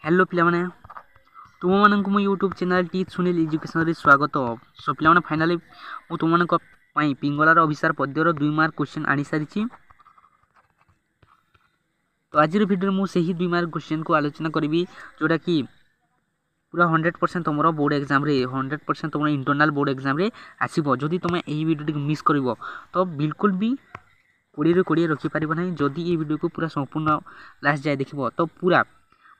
Hello पिलाने तुम मानक मो YouTube channel T Sunil education रे स्वागत। सो पिलाने फाइनली मु तुम मानक पई पिंगलार अभिसार पद्यर 2 मार्क क्वेश्चन आनी सारिछि। तो आज वीडियो मु सही 2 मार्क क्वेश्चन को आलोचना करी जोटा कि पूरा 100% तुम बोर्ड एग्जाम रे 100% तुम इंटरनल बोर्ड एग्जाम रे आसीबो। जदि तुम एही वीडियो टी मिस करबो तो बिल्कुल भी 20 रे 20 रखि पारिबो नै। जदि ए वीडियो को पूरा संपूर्ण लास्ट जाय देखिबो तो पूरा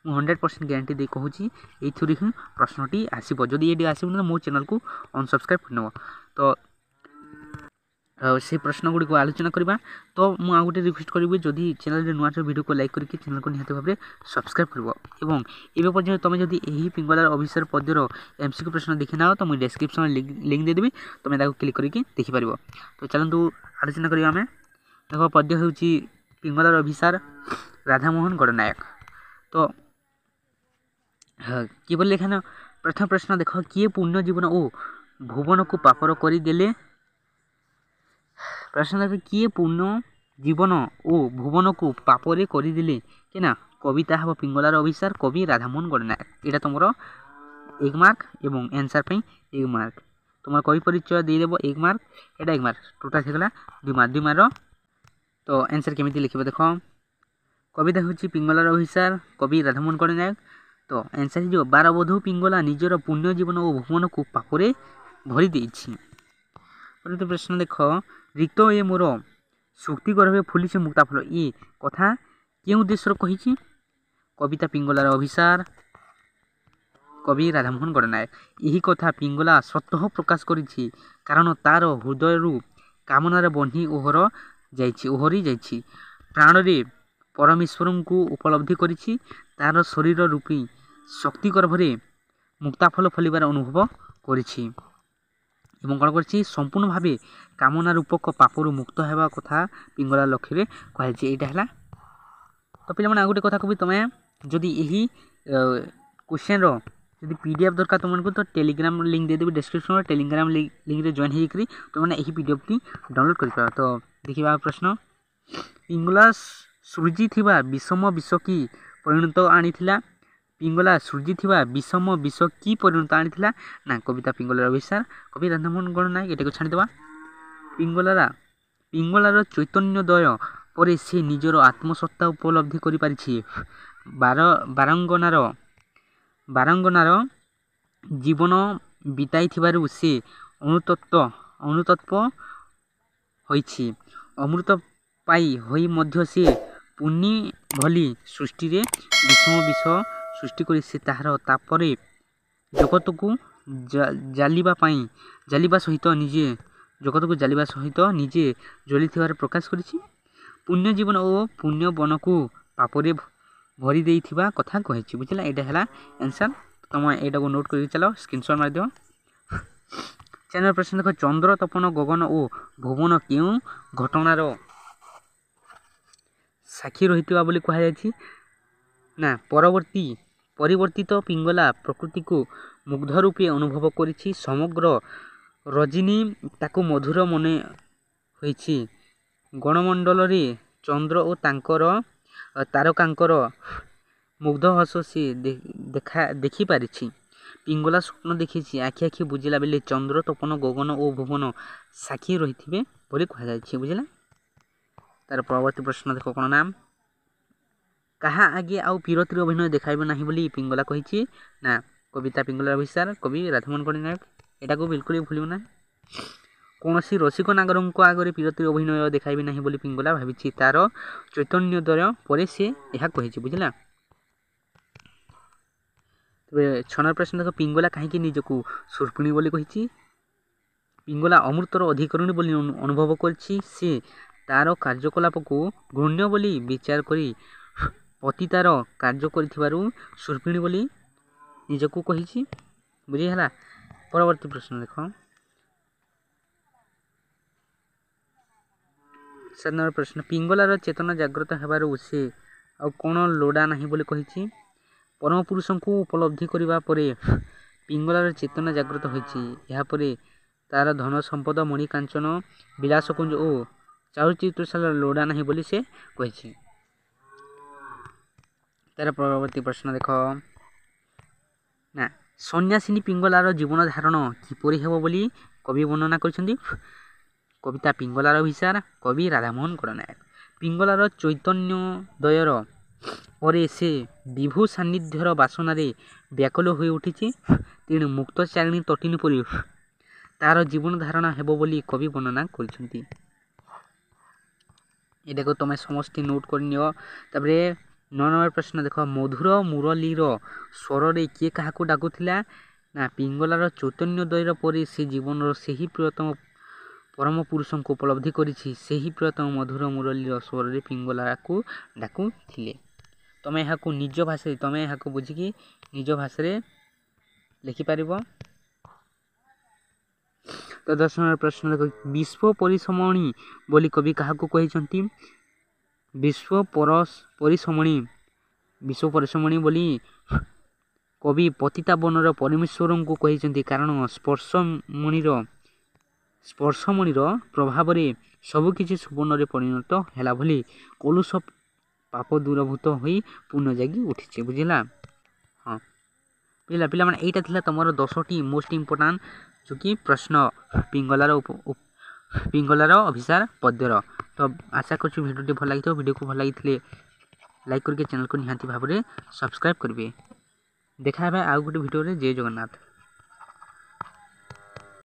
100% ग्यारंटी दे कहूँ ये ही प्रश्नटी आसो। जदि ये आसो ना मो चैनल को अनसब्सक्राइब कर तो से प्रश्न गुड़ी को आलोचना करवा। तो मुझे गोटे रिक्वेस्ट करी जदि चैनल नुआ वीडियो को लाइक करके चैनल को निहत भाव सब्सक्राइब कर एवं पर्यटन तुम जदि यही पिंगलार अभिसार पद्यर एमसीक्यू प्रश्न देखी ना तो मुझे डिस्क्रिप्शन लिंक देदेवी तुम क्लिक करके देखिपार। तो चलतु आलोचना करें आम देख पद्य हूँ पिंगलार अभिसार राधामोहन गणनायक। तो किए बोले लेखा प्रथम प्रश्न देख किए पुण्य जीवन ओ भुवन को पापर करदेले। प्रश्न देख किए पुण्य जीवन ओ भुवन को पापरे करदेले कि ना कविता हम पिंगलार अभिसार कवि राधामोहन गणनायक। यहाँ तुम 1 मार्क एवं आंसर पे 1 मार्क तुम कवि परिचय देदेव 1 मार्क एटा 1 मार्क टोटाल होगा 2 मार्क 2 मार्क। तो आंसर केमी लिखे देख कविता हूँ पिंगलार अभिसार कवि राधामोहन गणनायक। तो आंसर जो 12 बधू पिंगला निजर पुण्य जीवन और भुवन को पापरे भरी देछि। परंतु प्रश्न देख रिक्त ए मोर सुक्ति गर्भे फुली से मुक्ता फल ये कथा के उद्देश्य कही कविता पिंगलार अभिसार कवि राधामोहन गणनायक। यही कथा पिंगला स्वतः प्रकाश करिछि कारण तार हृदय कामनार बन्ही ओहरी जाइछि प्राण रे परमेश्वर को उपलब्धि करिछि तार शरीर रूपी शक्ति गर्भरे मुक्ताफल फलिबार अनुभव करिछि एवं कौन कर संपूर्ण भाव कामना रूपक पापरू मुक्त होगा कथा पिंगला लक्ष्य कहुई यहाँ। तो पे गोटे कथा कह तुम्हें जदि यही क्वेश्चन रि पीडीएफ दरकार तुमको तो टेलीग्राम लिंक देदेवी डिस्क्रिप्शन टेलीग्राम लिंक रे जॉइन होकर तुमने यही पीडीएफ टी डाउनलोड कर। तो देखा प्रश्न पिंगला सृजी थिबा विषम विष की परिणत आनीथिला पिंगला सृजी थिबा विषम विष की परिणत आनीथिला ना कविता पिंगलार अभिसार कवि राधामोहन गणनायक। एटा को छाड़ीदेवा पिंगलार चैतन्योदय पर से निजर आत्मसत्ता उपलब्धि करि पारिछि बारंगनार जीवन बिताई थिबारु से अनुतत्व होइछि अमृत पाई होई मध्य से पुण्य भली सृष्टि रे विषम विष सृष्टि करी से ताहार तापरे जगत को जालिबा सहित निजे जली थिबार प्रकाश करिछि पुण्य जीवन और पुण्य वन को पापरे भरी देई थिबा कथा कहिछि। बुझला एटा हला आंसर। तुम एटा को नोट कर चलो स्क्रीनशॉट मार दियो। चैनल प्रश्न देख चंद्र तपन गगन और भुवन क्यों घटनार साक्षी रही बोली कहुई ना परिवर्तित पिंगला प्रकृति को मुग्ध रूपे अनुभव करिछि समग्र रजनी ताकू मधुर मने होइछि गणमंडल रे चंद्र और तारकांकर मुग्ध हस से देखि पारिछि पिंगला स्वप्न देखी आखि आखि बुझिला बेले चंद्र तपन गगन और भुवन साक्षी रही बोली कहुई। बुझला तार परवर्ती प्रश्न देख कौन नाम कहा आगे आउ पीरतिर अभिनय देखाइब नाही बोली पिंगला कही ना कविता पिंगलार अभिसार कवि राधामोहन गणनायक। एटा को बिल्कुल भूलियो ना कौन सी रसिक नागरंक आगे पीरतिर अभिनय देखाइब नाही बोली पिंगला भावी तार चैतन्योदय पर से यह कही। बुझला तबे 6 प्रश्न देख पिंगला कहीं निजक सुर्पिणी बोली कही पिंगला अमृतर अधिकरणी बोली अनुभव करछि से तार कार्यकलाप को घृण्य बोली विचार करी पति तार कार्य करिथिबारु सुर्पिणी बोली निजको कहिछि। बुझिहला परवर्ती प्रश्न देख 7 प्रश्न पिंगलार चेतना जागृत हेबारु से आ कोन लोडा नाही बोली कहिछि परम पुरुष को उपलब्धि करिबा परे पिंगलार चेतना जागृत होइछि या परे तार धन संपद मणि कांचन विलासकुंज ओ चारुचित्रशाला लोडा नहीं बोली से कही। तार परवर्ती प्रश्न देख ନା ସନ୍ନ୍ୟାସିନୀ ପିଙ୍ଗଳାର ଜୀବନ ଧାରଣ କିପରି ହେବ ବୋଲି କବି ବର୍ଣ୍ଣନା କରିଛନ୍ତି। କବିତା ପିଙ୍ଗଳାର ଅଭିସାର, କବି ରାଧାମୋହନ ଗଡ଼ନାୟକ। ପିଙ୍ଗଳାର ଚୈତନ୍ୟୋଦୟର ପରେ ସେ ବିଭୁ ସାନ୍ନିଧ୍ୟର ବାସନାରେ ବ୍ୟାକୁଳ ହୋଇ ଉଠିଛି। ତେଣୁ ମୁକ୍ତଚାରିଣୀ ତଟିନୀ ପରି ତାହାର ଜୀବନ ଧାରଣା ହେବ ବୋଲି କବି ବର୍ଣ୍ଣନା କରିଛନ୍ତି। ଏଟାକୁ ତମେ ସମସ୍ତେ ନୋଟ୍ କରିନିଅ। ତାପରେ 9 ନମ୍ବର ପ୍ରଶ୍ନ ଦେଖ, ମଧୁର ମୁରଲୀର ସ୍ୱରରେ କିଏ କାହାକୁ ଡାକୁଥିଲା? ନା ପିଙ୍ଗଳାର ଚୈତନ୍ୟୋଦୟର ପରେ ସେ ଜୀବନର ସେହି ପ୍ରିୟତମ ପରମ ପୁରୁଷଙ୍କୁ ଉପଲବ୍ଧି କରିଛି। ସେହି ପ୍ରିୟତମ ମଧୁର ମୁରଲୀର ସ୍ୱରରେ ପିଙ୍ଗଳାକୁ ଡାକୁଥିଲେ। ତମେ ଏହାକୁ ନିଜ ଭାଷାରେ ତମେ ଏହାକୁ ବୁଝିକି ନିଜ ଭାଷାରେ ଲେଖିପାରିବ। ତ 10 ନମ୍ବର ପ୍ରଶ୍ନ ଦେଖ, ବିଶ୍ୱ ପରିସମଣି ବୋଲି କବି କାହାକୁ କହିଛନ୍ତି? ବିଶ୍ୱ ପରିସମଣି ବୋଲି କବି ପତିତାବନର ପରମେଶ୍ୱରଙ୍କୁ କହିଛନ୍ତି। କାରଣ ସ୍ପର୍ଶମଣିର ପ୍ରଭାବରେ ସବୁକିଛି ସୁବର୍ଣ୍ଣରେ ପରିଣତ ହେଲା ଭଳି କଲୁଷ ପାପ ଦୂରଭୂତ ହୋଇ ପୁଣ୍ୟ ଜାଗି ଉଠିଛି। ବୁଝିଲା? ହଁ ପିଲାମାନେ, ଏଇଟା ଥିଲା ତମର 10ଟି ମୋଷ୍ଟ ଇମ୍ପୋର୍ଟାଣ୍ଟ ଯୋଉକି ପ୍ରଶ୍ନ ପିଙ୍ଗଳାର ଅଭିସାର ପଦ୍ୟର। ତ ଆଶା କରୁଛି ଭିଡ଼ିଓଟି ଭଲ ଲାଗିଥିବ। ଭିଡ଼ିଓକୁ ଭଲ ଲାଗିଥିଲେ ଲାଇକ୍ କରିକି ଚ୍ୟାନେଲକୁ ନିହାତି ଭାବରେ ସବସ୍କ୍ରାଇବ୍ କରିବେ। ଦେଖା ହେବା ଆଉ ଗୋଟେ ଭିଡ଼ିଓରେ। ଜୟ ଜଗନ୍ନାଥ।